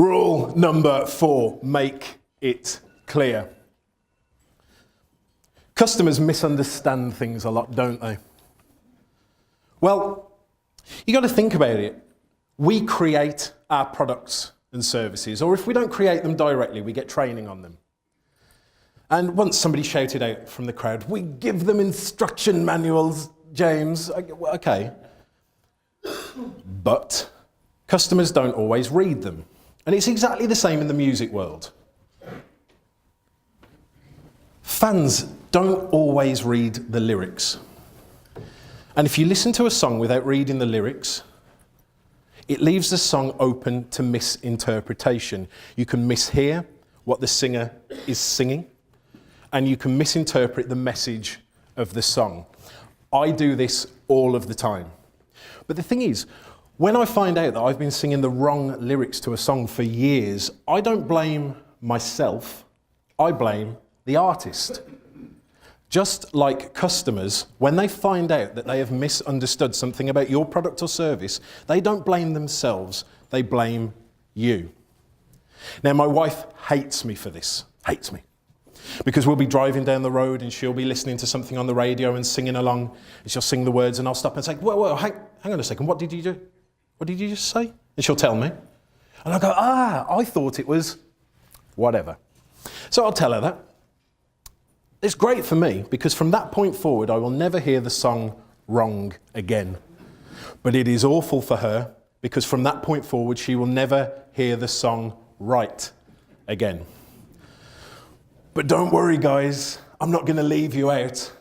Rule number 4, make it clear. Customers misunderstand things a lot, don't they? Well, you got to think about it. We create our products and services, or if we don't create them directly, we get training on them. And once somebody shouted out from the crowd, "We give them instruction manuals, James." Okay. But customers don't always read them. And it's exactly the same in the music world. Fans don't always read the lyrics. And if you listen to a song without reading the lyrics, it leaves the song open to misinterpretation. You can mishear what the singer is singing, and you can misinterpret the message of the song. I do this all of the time. But the thing is, when I find out that I've been singing the wrong lyrics to a song for years, I don't blame myself, I blame the artist. Just like customers, when they find out that they have misunderstood something about your product or service, they don't blame themselves, they blame you. Now, my wife hates me for this, hates me. Because we'll be driving down the road and she'll be listening to something on the radio and singing along, and she'll sing the words and I'll stop and say, whoa, hang on a second, what did you do? What did you just say? And she'll tell me. And I'll go, I thought it was whatever. So I'll tell her that. It's great for me, because from that point forward, I will never hear the song wrong again. But it is awful for her, because from that point forward, she will never hear the song right again. But don't worry, guys, I'm not going to leave you out.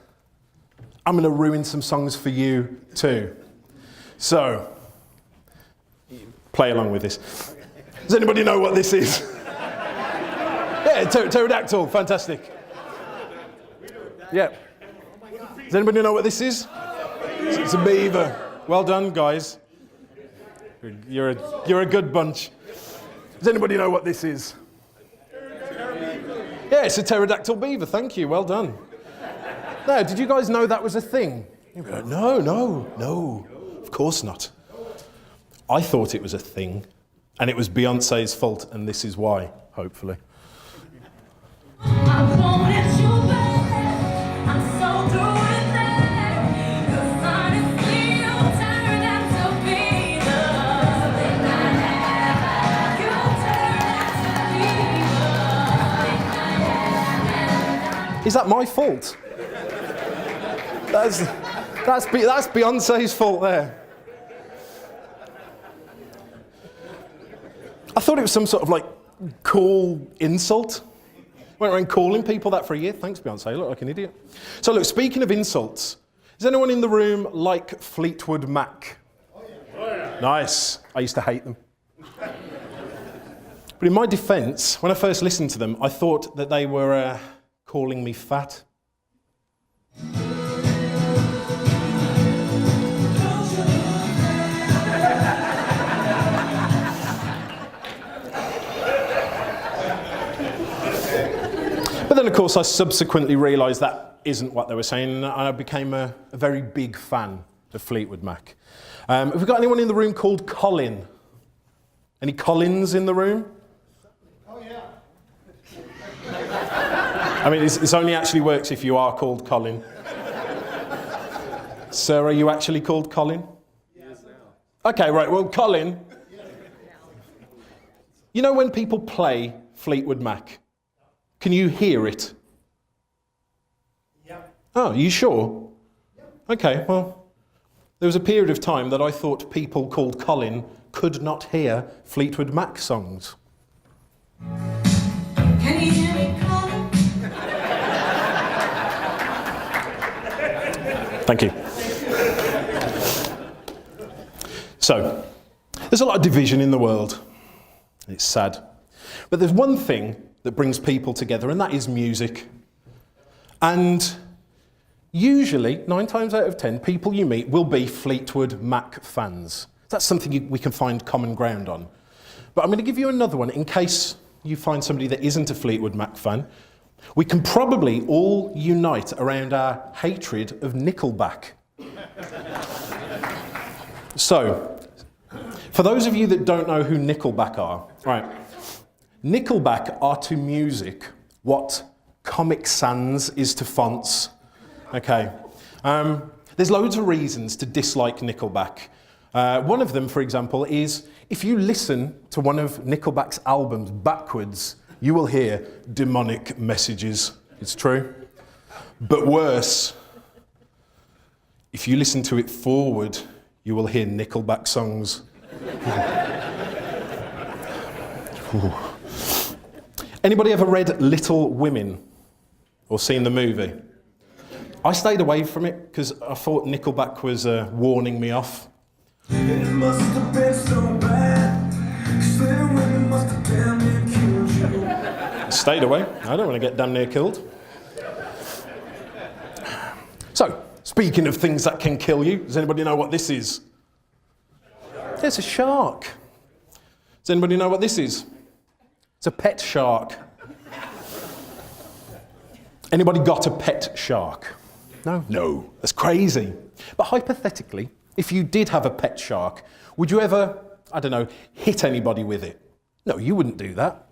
I'm going to ruin some songs for you too. So, play along with this. Does anybody know what this is? Yeah, pterodactyl, fantastic. Yeah. Does anybody know what this is? It's a beaver. Well done, guys. You're a good bunch. Does anybody know what this is? Yeah, it's a pterodactyl beaver. Thank you. Well done. Now, did you guys know that was a thing? You'd be like, no. Of course not. I thought it was a thing, and it was Beyonce's fault, and this is why, hopefully. Is that my fault? That's Beyonce's fault there. I thought it was some sort of like cool insult. Went around calling people that for a year. Thanks, Beyonce. I look like an idiot. So look, speaking of insults, is anyone in the room like Fleetwood Mac? Oh, yeah. Nice. I used to hate them. But in my defense, when I first listened to them, I thought that they were calling me fat. But then, of course, I subsequently realised that isn't what they were saying, and I became a very big fan of Fleetwood Mac. Have we got anyone in the room called Colin? Any Collins in the room? Oh, yeah. I mean, this only actually works if you are called Colin. Sir, are you actually called Colin? Yes, now. Okay, right, well, Colin, you know when people play Fleetwood Mac, can you hear it? Yeah. Oh, you sure? Yeah. Okay, well, there was a period of time that I thought people called Colin could not hear Fleetwood Mac songs. Can you hear me, Colin? Thank you. So, there's a lot of division in the world. It's sad. But there's one thing that brings people together, and that is music. And usually, 9 times out of 10, people you meet will be Fleetwood Mac fans. That's something we can find common ground on. But I'm going to give you another one in case you find somebody that isn't a Fleetwood Mac fan. We can probably all unite around our hatred of Nickelback. So, For those of you that don't know who Nickelback are, right, Nickelback are to music what Comic Sans is to fonts. Okay. There's loads of reasons to dislike Nickelback. One of them, for example, is if you listen to one of Nickelback's albums backwards, you will hear demonic messages. It's true. But worse, if you listen to it forward, you will hear Nickelback songs. Anybody ever read Little Women or seen the movie? I stayed away from it because I thought Nickelback was warning me off. It must have been so bad. Little women must have damn near killed you. Stayed away. I don't want to get damn near killed. So, speaking of things that can kill you, does anybody know what this is? It's a shark. Does anybody know what this is? It's a pet shark. Anybody got a pet shark? No? No. That's crazy. But hypothetically, if you did have a pet shark, would you ever, I don't know, hit anybody with it? No, you wouldn't do that.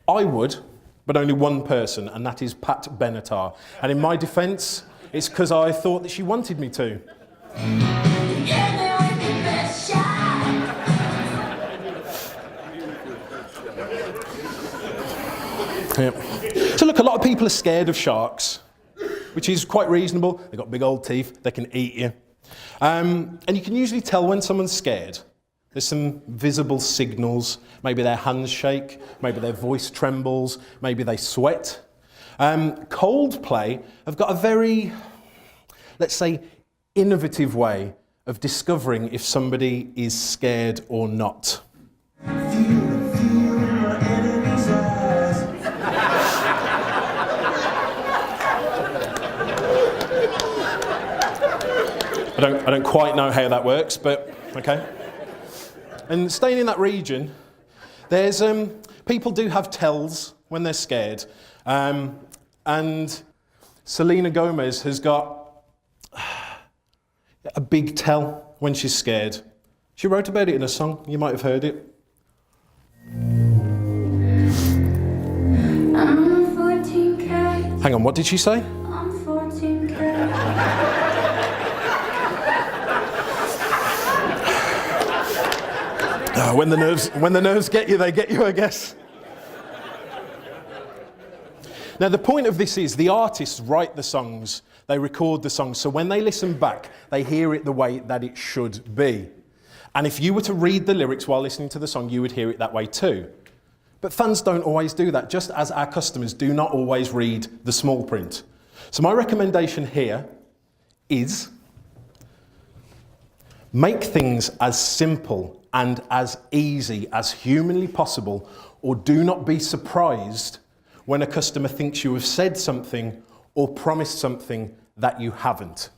I would, but only one person, and that is Pat Benatar. And in my defence, it's because I thought that she wanted me to. Yep. So look, a lot of people are scared of sharks, which is quite reasonable. They've got big old teeth, they can eat you. And you can usually tell when someone's scared. There's some visible signals. Maybe their hands shake, maybe their voice trembles, maybe they sweat. Coldplay have got a very, let's say, innovative way of discovering if somebody is scared or not. I don't quite know how that works, but okay. And staying in that region, there's people do have tells when they're scared, and Selena Gomez has got a big tell when she's scared. She wrote about it in a song. You might have heard it. I'm 14K. Hang on, what did she say? I'm 14K. When the nerves get you, they get you, I guess. Now, the point of this is the artists write the songs, they record the songs, so when they listen back, they hear it the way that it should be. And if you were to read the lyrics while listening to the song, you would hear it that way too. But fans don't always do that, just as our customers do not always read the small print. So my recommendation here is make things as simple and as easy as humanly possible, or do not be surprised when a customer thinks you have said something or promised something that you haven't.